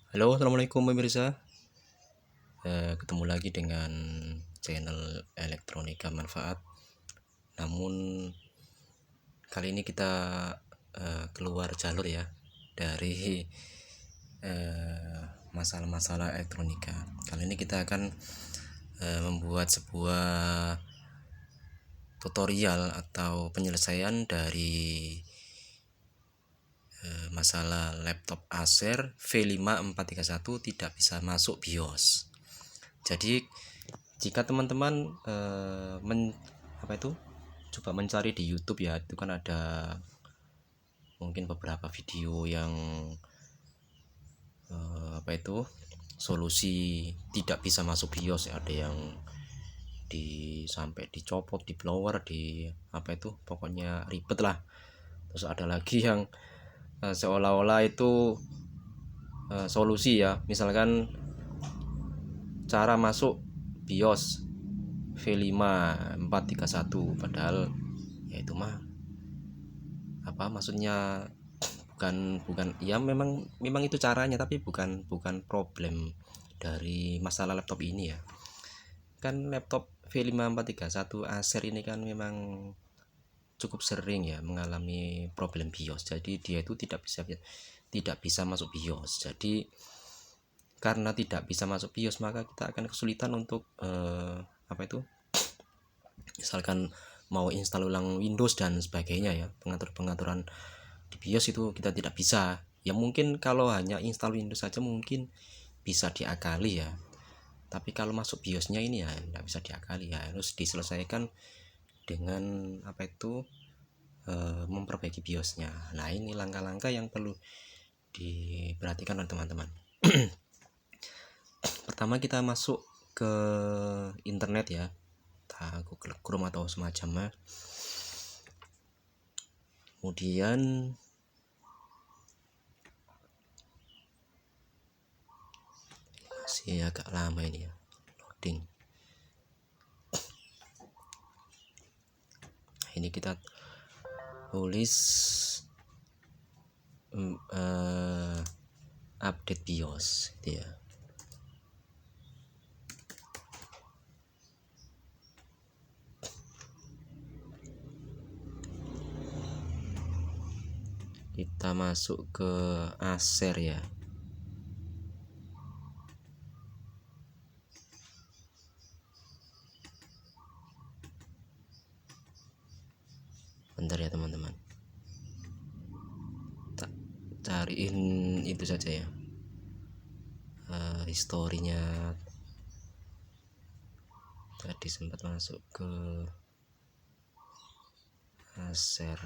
Halo, assalamualaikum pemirsa. Ketemu lagi dengan channel Elektronika Manfaat. Namun kali ini kita keluar jalur ya dari masalah-masalah elektronika. Kali ini kita akan membuat sebuah tutorial atau penyelesaian dari masalah laptop Acer V5 431 tidak bisa masuk BIOS. Jadi jika teman-teman coba mencari di YouTube ya, itu kan ada mungkin beberapa video yang solusi tidak bisa masuk BIOS ya. Ada yang sampai dicopot, di blower, pokoknya ribet lah. Terus ada lagi yang seolah-olah itu solusi ya, misalkan cara masuk BIOS V5 431, padahal ya itu mah maksudnya bukan ya, memang itu caranya, tapi bukan problem dari masalah laptop ini ya. Kan laptop V5 431 Acer ini kan memang cukup sering ya mengalami problem BIOS. Jadi dia itu tidak bisa masuk BIOS. Jadi karena tidak bisa masuk BIOS, maka kita akan kesulitan untuk misalkan mau install ulang Windows dan sebagainya ya. Pengaturan di BIOS itu kita tidak bisa. Ya mungkin kalau hanya install Windows saja mungkin bisa diakali ya. Tapi kalau masuk BIOS-nya ini ya tidak bisa diakali ya. Harus diselesaikan dengan memperbaiki BIOS-nya. Nah, ini langkah-langkah yang perlu diperhatikan oleh teman-teman. Pertama kita masuk ke internet ya, Google Chrome atau semacamnya. Kemudian masih agak lama ini ya loading. Nah, ini kita tulis update BIOS gitu ya. Kita masuk ke Acer ya. Bentar ya teman-teman, tak cariin itu saja ya, historinya. Tadi sempat masuk ke Acer.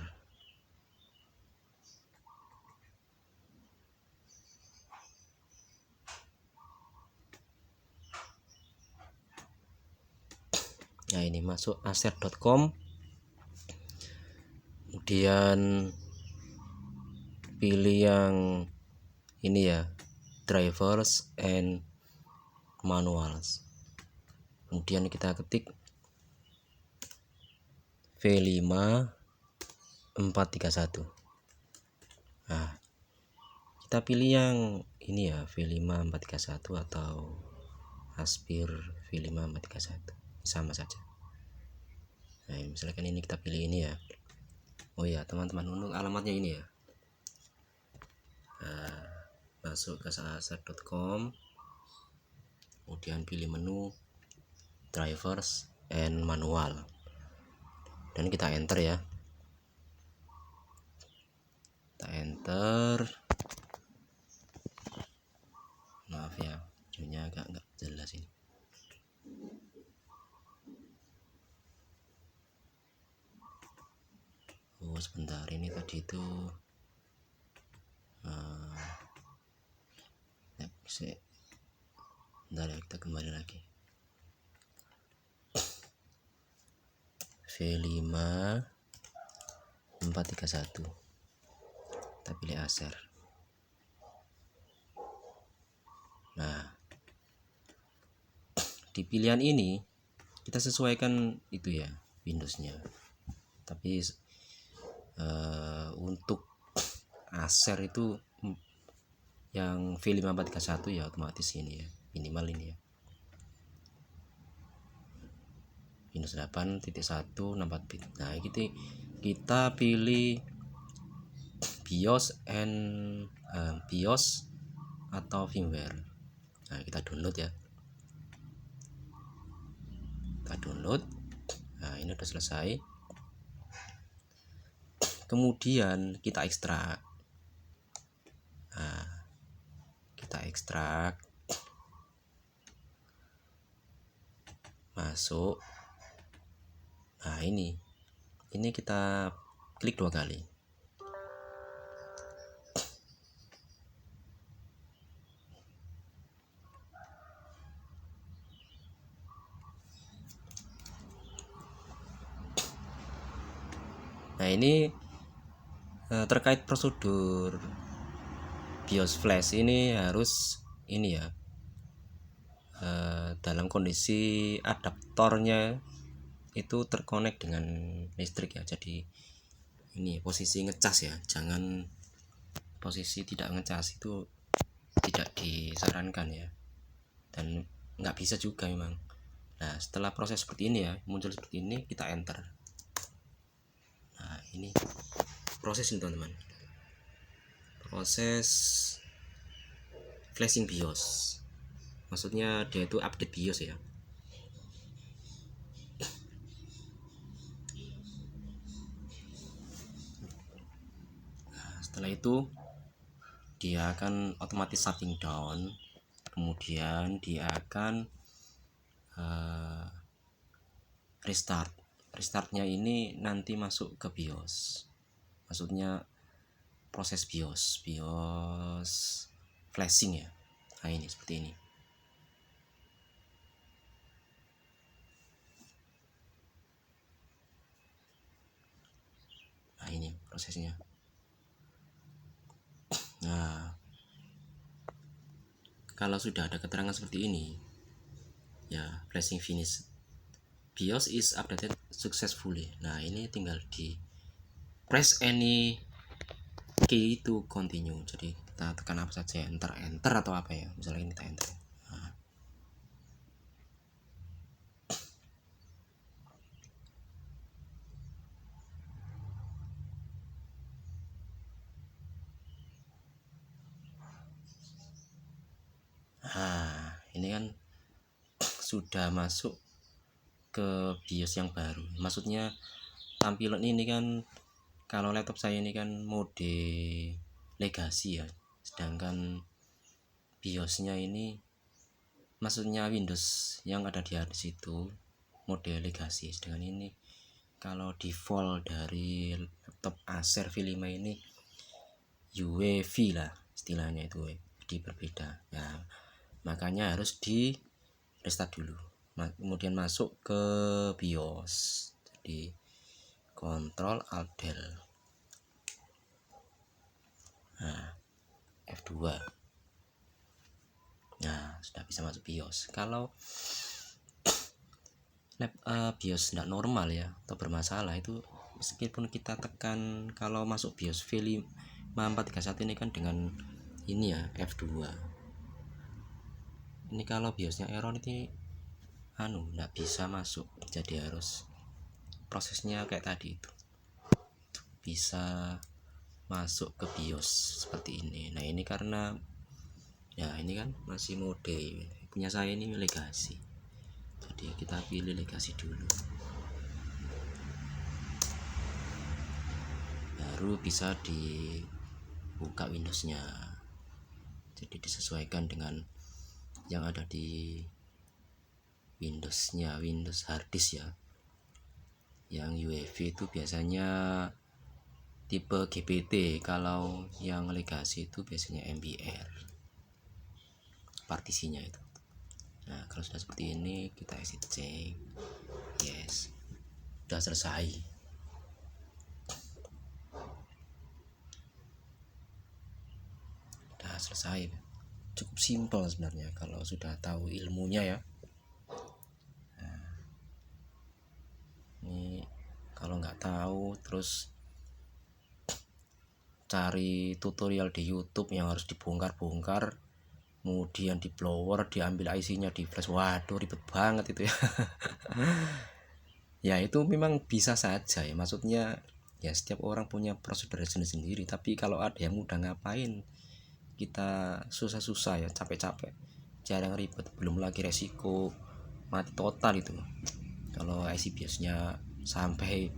Nah, ini masuk acer.com, kemudian pilih yang ini ya, drivers and manuals. Kemudian kita ketik V5 431. Nah, kita pilih yang ini ya, V5 431 atau Aspir V5 431, sama saja. Nah, misalkan ini kita pilih ini ya. Oh ya teman-teman, untuk alamatnya ini ya. Nah, masuk ke acer.com, kemudian pilih menu drivers and manual, dan kita enter ya. Kita enter. Maaf ya, videonya agak nggak jelas ini. Oh sebentar, ini tadi itu bentar ya, kita kembali lagi. V5 431, kita pilih Acer. Nah, di pilihan ini kita sesuaikan itu ya, Windowsnya. Tapi untuk Acer itu yang V5431 ya otomatis ini ya, minimal ini ya, Windows 8.1 bit. Nah kita pilih BIOS BIOS atau firmware. Nah kita download ya, kita download. Nah ini udah selesai, kemudian kita ekstrak. Nah kita ekstrak, masuk. Nah ini kita klik 2 kali. Nah ini terkait prosedur BIOS flash ini harus ini ya, dalam kondisi adaptornya itu terkonek dengan listrik ya, jadi ini posisi ngecas ya, jangan posisi tidak ngecas, itu tidak disarankan ya, dan nggak bisa juga memang. Nah setelah proses seperti ini ya, muncul seperti ini, kita enter. Nah ini proses ini teman-teman, proses flashing BIOS, maksudnya dia itu update BIOS ya. Nah, setelah itu dia akan otomatis shutting down, kemudian dia akan restartnya ini nanti masuk ke BIOS, maksudnya proses BIOS flashing ya. Nah ini seperti ini. Nah ini prosesnya. Nah kalau sudah ada keterangan seperti ini ya, flashing finish, BIOS is updated successfully. Nah ini tinggal di press any key to continue, jadi kita tekan apa saja, enter atau apa ya, misalnya ini kita enter. Nah ini kan sudah masuk ke BIOS yang baru, maksudnya tampilan ini kan, kalau laptop saya ini kan mode legacy ya, sedangkan BIOSnya ini maksudnya Windows yang ada di harddisk itu mode legacy, sedangkan ini kalau default dari laptop Acer V5 ini UEFI lah istilahnya, itu jadi berbeda ya, makanya harus di restart dulu, kemudian masuk ke BIOS, jadi Ctrl Alt Del, nah F2. Nah sudah bisa masuk BIOS. Kalau BIOS tidak normal ya atau bermasalah, itu meskipun kita tekan, kalau masuk BIOS V5431 ini kan dengan ini ya, F2. Ini kalau BIOSnya error ini nggak bisa masuk, jadi harus prosesnya kayak tadi itu bisa masuk ke BIOS seperti ini. Nah ini karena ya ini kan masih mode, punya saya ini legacy, jadi kita pilih legacy dulu, baru bisa dibuka Windowsnya, jadi disesuaikan dengan yang ada di Windowsnya, Windows harddisk ya. Yang UEFI itu biasanya tipe GPT, kalau yang legacy itu biasanya MBR partisinya itu. Nah kalau sudah seperti ini kita exit check, yes, sudah selesai. Sudah selesai, cukup simpel sebenarnya kalau sudah tahu ilmunya ya. Nah, ini kalau nggak tahu terus cari tutorial di YouTube yang harus dibongkar-bongkar, kemudian di blower, diambil IC-nya, di flash. Waduh, ribet banget itu ya. Ya itu memang bisa saja ya, maksudnya ya setiap orang punya prosedur sendiri-sendiri, tapi kalau ada yang mudah, ngapain kita susah-susah ya, capek-capek, jarang ribet, belum lagi resiko mati total itu kalau IC BIOS-nya sampai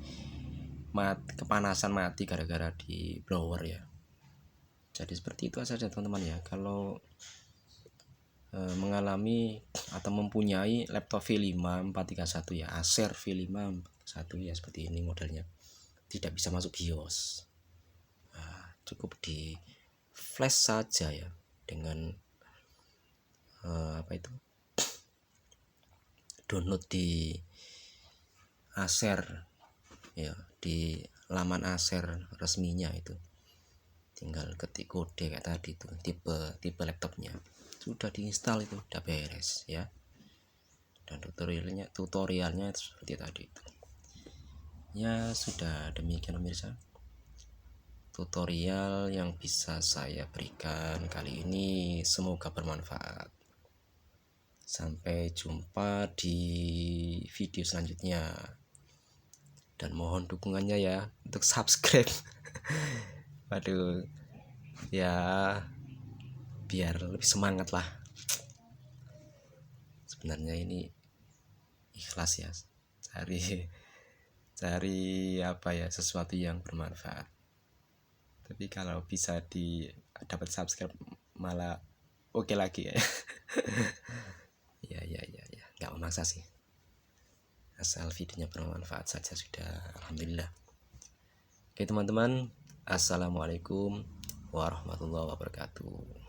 kepanasan, mati gara-gara di blower ya. Jadi seperti itu saja teman-teman ya. Kalau mengalami atau mempunyai laptop V5 431 ya, Acer V5 431 ya, seperti ini modelnya, tidak bisa masuk BIOS, cukup di flash saja ya, dengan download di Acer ya, di laman Acer resminya itu, tinggal ketik kode kayak tadi itu, tipe laptopnya sudah diinstal, itu udah beres ya. Dan tutorialnya seperti tadi itu ya. Sudah demikian pemirsa tutorial yang bisa saya berikan kali ini, semoga bermanfaat. Sampai jumpa di video selanjutnya, dan mohon dukungannya ya untuk subscribe. Waduh ya, biar lebih semangat lah. Sebenarnya ini ikhlas ya, cari apa ya, sesuatu yang bermanfaat. Tapi kalau bisa dapat subscribe malah oke lagi ya. ya nggak memaksa sih, asal videonya bermanfaat saja sudah alhamdulillah. Oke teman-teman, assalamualaikum warahmatullahi wabarakatuh.